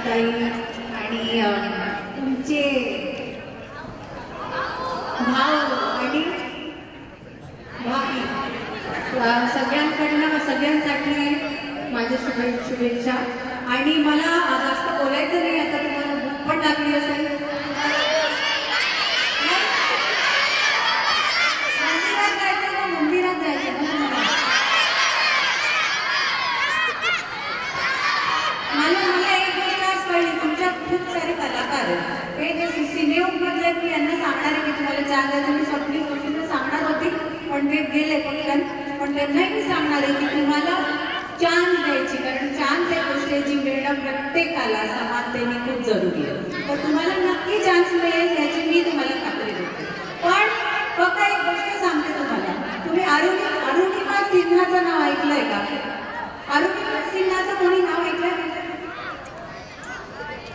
ताई आणि तुमचे भाऊ आणि भाभी सगळ्यांकडनं सगळ्यांसाठी माझ्या शुभेच्छा. आणि मला जास्त बोलायचं नाही, आता तुम्हाला भूक पण लागली असेल. मंदिरात जायचं मला एक गोष्ट आज कळली, तुमच्या खूप सारे कलाकार आहेत. हे जे सिनेमधले मी यांना सांगणार आहे की तुम्हाला चान्स द्यायचं, मी स्वप्नी गोष्टी सांगणार होती पण ते गेले पटकन. पण त्यांनाही मी सांगणार आहे की तुम्हाला चान्स द्यायची, कारण चान्स एक गोष्ट आहे जी मिळणं प्रत्येकाला समानतेने खूप जरुरी आहे. तर तुम्हाला नक्की चान्स मिळेल याची मी तुम्हाला खात्री देते. पण फक्त एक गोष्ट सांगते तुम्हाला, तुम्ही अरुणिमा सिन्हाचं नाव ऐकलंय का? अरुणिमा सिन्हाचं कोणी नाव ऐकलंय?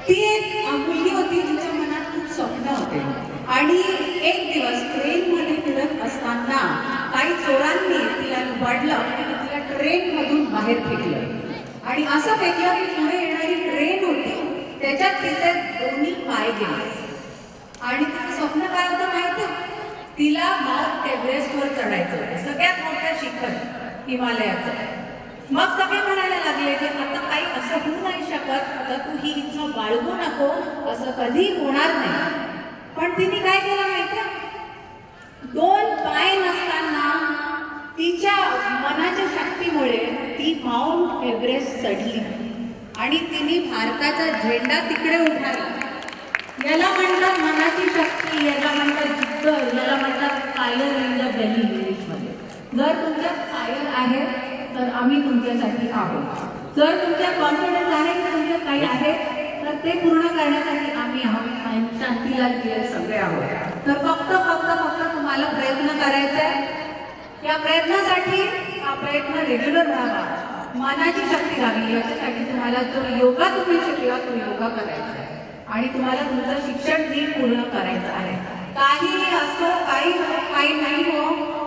ती एक मुलगी होती जिच्या मनात खूप स्वप्न होते आणि एक दिवस ट्रेनमध्ये फिरत असताना काही चोरांनी तिला लुबाडलं आणि तिला ट्रेनमधून बाहेर फेकलं. आणि असं फेकलं की पुढे येणारी ट्रेन होती त्याच्यात तिचे दोन्ही पाय गेले. आणि तिचं स्वप्न काय होतं माहिती? तिला माउंट एव्हरेस्टवर चढायचं होतं, सगळ्यात मोठं शिखर हिमालयाचं. मग सगळे म्हणायला लागले की आता काही असं होऊ नाही शकत, आता तू ही इच्छा बाळगू नको, असं कधी होणार नाही. पण तिने काय केलं माहिती? दोन पाय नसताना तिच्या मनाच्या शक्तीमुळे ती माउंट एव्हरेस्ट चढली आणि तिने भारताचा झेंडा तिकडे उभारला. याला म्हणतात मनाची शक्ती, याला म्हणतात जिद्द, याला म्हणतात फायर इन द बेली इंग्लिशमध्ये. जर तुमच्यात फायर आहे तर आम्ही तुमच्यासाठी आहोत. जर तुमच्यात कॉन्फिडन्स आहे की तुमच्यात काही आहे तर ते पूर्ण करण्यासाठी आम्ही आहोत. शांतीला गेले सगळे आहोत. तर फक्त तुम्हाला प्रयत्न करायचा आहे. या प्रयत्नासाठी हा प्रयत्न रेग्युलर व्हावा, मनाची शक्ती लागली याच्यासाठी तुम्हाला जो योगा तुम्ही शिकला तो योगा करायचा आहे आणि तुम्हाला तुमचं शिक्षण नीट पूर्ण करायचं आहे. काही असो काही नाही हो,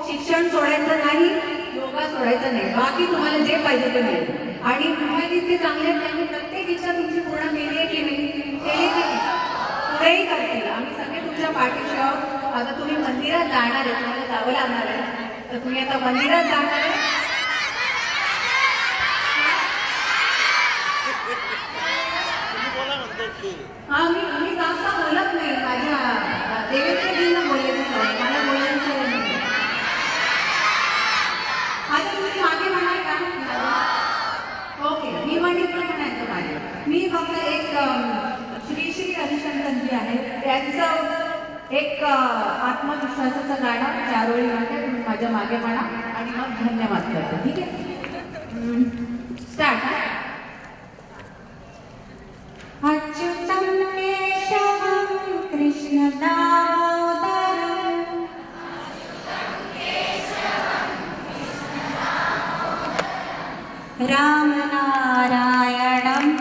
शिक्षण सोडायचं नाही, योगा सोडायचं नाही, बाकी तुम्हाला जे पाहिजे ते मिळेल. आणि तुम्हाला इतके चांगले त्यांनी प्रत्येक इच्छा तुमची पूर्ण केली आहे की नाही? केली की नाही? पुढेही करतील. आम्ही सगळे तुमच्या पाठीशी आहोत. आता तुम्ही मंदिरात जाणार आहे, तुम्हाला जावं लागणार आहे, तर तुम्ही आता मंदिरात जाणार आहे. हा मी जास्त बोलत नाही, माझ्या देवेंद्र जींना बोलायचं आहे, मला बोलायचं नाही. आता तुम्ही मागे म्हणाल का? ओके, मी म्हणितलं म्हणायचं मागे. मी फक्त एक श्री रविशंकर जी आहे त्यांचं एक आत्मविश्वासाचं गाणं चारोळी म्हणते, तुम्ही माझ्या मागे म्हणा आणि मग धन्यवाद करते. ठीक आहे, स्टार्ट. अच्युतं केशवं कृष्ण दामोदरं राम नारायणं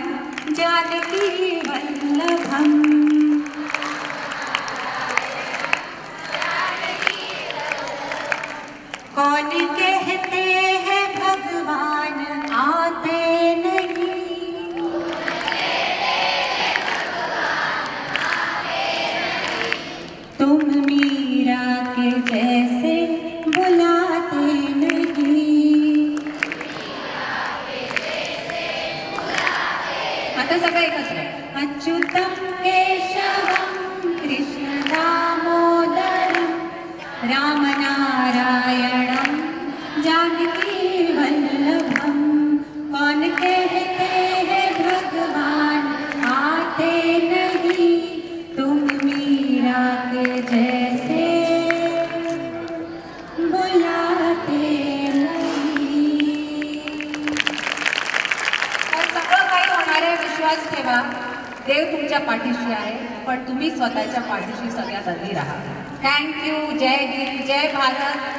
जानकी वल्लभम् कौन कहते हैं भगवान आते नहीं, तुम मीरा के जैसे बुलाते नहीं. आता सगळं एकच आहे. अच्युतं केशवं कृष्ण दामोदरं राम नारायणं जानकी वल्लभं कौन कहते हैं भगवान आते नहीं, तुम मीरा के जैसे बुलाते नहीं. सगळं काही होणार आहे, विश्वास ठेवा. देव तुमच्या पाठीशी आहे, पण तुम्ही स्वतःच्या पाठीशी सगळ्यात आधी राहा. थँक्यू. जय हिंद, जय भारत.